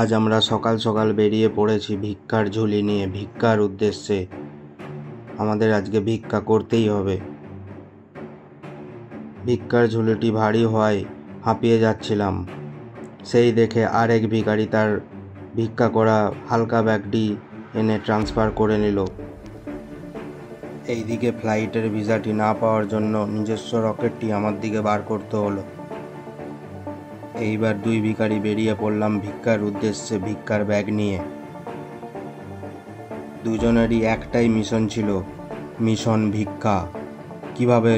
আজ আমরা সকাল সকাল বেরিয়ে পড়েছি ভিক্ষার ঝুলি নিয়ে ভিক্ষার উদ্দেশ্যে। আমাদের আজকে ভিক্ষা করতেই হবে। ভিক্ষার ঝুলিটি ভারী হওয়ায় হাঁপিয়ে যাচ্ছিলাম। সেই দেখে আরেক ভিখারি তার ভিক্ষা করা হালকা ব্যাগটি এনে ট্রান্সফার করে নিল। এইদিকে ফ্লাইটের ভিসাটি না পাওয়ার জন্য নিজস্ব রকেটটি আমার দিকে বার করতে হলো। এইবার দুই ভিখারি বেরিয়ে পড়লাম ভিক্ষার উদ্দেশ্যে ভিক্ষার ব্যাগ নিয়ে। দুজনেরই একটাই মিশন ছিল, মিশন ভিক্ষা। কিভাবে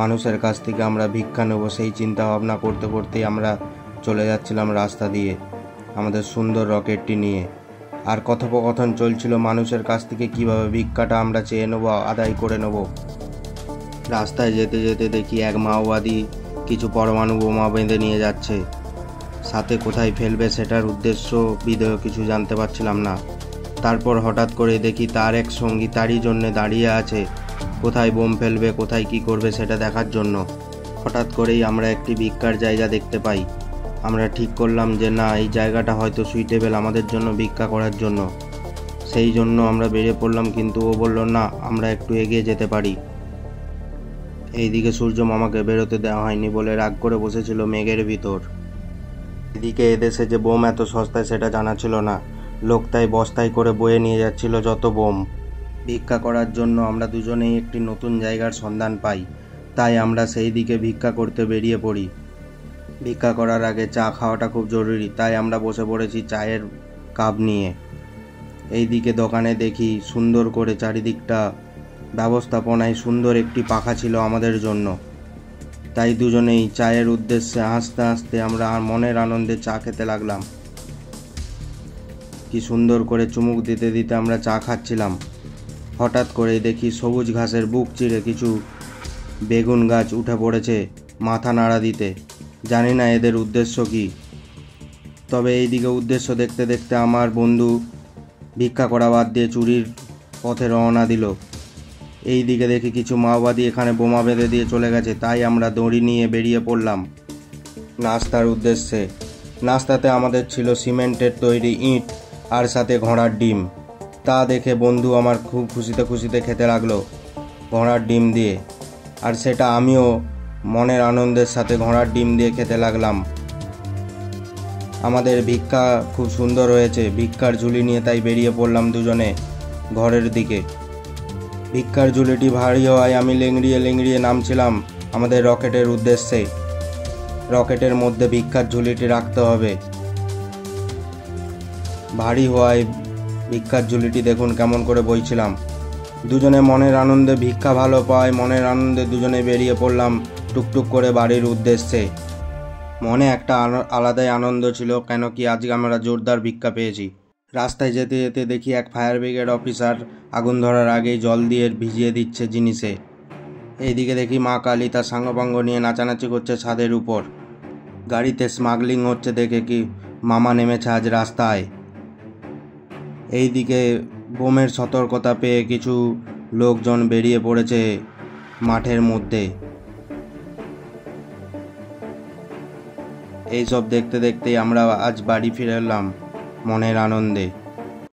মানুষের কাছ থেকে আমরা ভিক্ষা নেব সেই চিন্তা ভাবনা করতে করতেই আমরা চলে যাচ্ছিলাম রাস্তা দিয়ে আমাদের সুন্দর রকেটটি নিয়ে। আর কথোপকথন চলছিল মানুষের কাছ থেকে কিভাবে ভিক্ষাটা আমরা চেয়ে নেব, আদায় করে নেব। রাস্তায় যেতে যেতে দেখি এক মাওবাদী কিছু পরমাণু বোমা বেঁধে নিয়ে যাচ্ছে। সাথে কোথায় ফেলবে সেটার উদ্দেশ্য বিধেয় কিছু জানতে পারছিলাম না। তারপর হঠাৎ করে দেখি তার এক সঙ্গী তারই জন্য দাঁড়িয়ে আছে, কোথায় বোম ফেলবে, কোথায় কি করবে সেটা দেখার জন্য। হঠাৎ করেই আমরা একটি ভিক্ষার জায়গা দেখতে পাই। আমরা ঠিক করলাম যে না, এই জায়গাটা হয়তো সুইটেবল আমাদের জন্য ভিক্ষা করার জন্য। সেই জন্য আমরা বেরিয়ে পড়লাম, কিন্তু ও বলল না, আমরা একটু এগিয়ে যেতে পারি। এইদিকে সূর্য মামাকে বেরোতে দেওয়া হয়নি বলে রাগ করে বসেছিল মেঘের ভিতর। এদিকে এদেশে যে বোম এত সস্তায় সেটা জানা ছিল না। লোক তাই বস্তায় করে বয়ে নিয়ে যাচ্ছিল যত বোম। ভিক্ষা করার জন্য আমরা দুজনেই একটি নতুন জায়গার সন্ধান পাই, তাই আমরা সেই দিকে ভিক্ষা করতে বেরিয়ে পড়ি। ভিক্ষা করার আগে চা খাওয়াটা খুব জরুরি, তাই আমরা বসে পড়েছি চায়ের কাপ নিয়ে। এই দিকে দোকানে দেখি সুন্দর করে চারিদিকটা ব্যবস্থাপনায় সুন্দর একটি পাখা ছিল আমাদের জন্য। তাই দুজনেই চায়ের উদ্দেশ্যে হাসতে হাসতে আমরা মনের আনন্দে চা খেতে লাগলাম। কি সুন্দর করে চুমুক দিতে দিতে আমরা চা খাচ্ছিলাম। হঠাৎ করে দেখি সবুজ ঘাসের বুক চিরে কিছু বেগুন গাছ উঠে পড়েছে মাথা নাড়া দিতে। জানি না এদের উদ্দেশ্য কি, তবে এই দিকে উদ্দেশ্য দেখতে দেখতে আমার বন্ধু ভিক্ষা করা বাদ দিয়ে চুরির পথে রওনা দিল। এই দিকে দেখি কিছু মাওবাদী এখানে বোমা বেঁধে দিয়ে চলে গেছে, তাই আমরা দড়ি নিয়ে বেরিয়ে পড়লাম নাস্তার উদ্দেশ্যে। নাস্তাতে আমাদের ছিল সিমেন্টের তৈরি ইঁট আর সাথে ঘোড়ার ডিম। তা দেখে বন্ধু আমার খুব খুশিতে খুশিতে খেতে লাগলো ঘোড়ার ডিম দিয়ে, আর সেটা আমিও মনের আনন্দের সাথে ঘোড়ার ডিম দিয়ে খেতে লাগলাম। আমাদের ভিক্ষা খুব সুন্দর হয়েছে। ভিক্ষার ঝুলি নিয়ে তাই বেরিয়ে পড়লাম দুজনে ঘরের দিকে। ভিক্ষার ঝুলিটি ভারী হওয়ায় আমি লেংড়িয়ে লেংড়িয়ে নামছিলাম আমাদের রকেটের উদ্দেশ্যে। রকেটের মধ্যে ভিক্ষার ঝুলিটি রাখতে হবে। ভারী হওয়ায় ভিক্ষার ঝুলিটি দেখুন কেমন করে বইছিলাম। দুজনে মনের আনন্দে, ভিক্ষা ভালো পায় মনের আনন্দে দুজনে বেরিয়ে পড়লাম টুকটুক করে বাড়ির উদ্দেশ্যে। মনে একটা আলাদাই আনন্দ ছিল, কেন কি আজকে আমরা জোরদার ভিক্ষা পেয়েছি। রাস্তায় যেতে যেতে দেখি এক ফায়ার ব্রিগেড অফিসার আগুন ধরার আগেই জল দিয়ে ভিজিয়ে দিচ্ছে জিনিসে। এইদিকে দেখি মা কালী তার সাঙ্গপাঙ্গ নিয়ে নাচানাচি করছে ছাদের উপর। গাড়িতে স্মাগলিং হচ্ছে দেখে কি মামা নেমেছে আজ রাস্তায়। এইদিকে বোমের সতর্কতা পেয়ে কিছু লোকজন বেরিয়ে পড়েছে মাঠের মধ্যে। এইসব দেখতে দেখতেই আমরা আজ বাড়ি ফিরে এলাম মনের আনন্দে।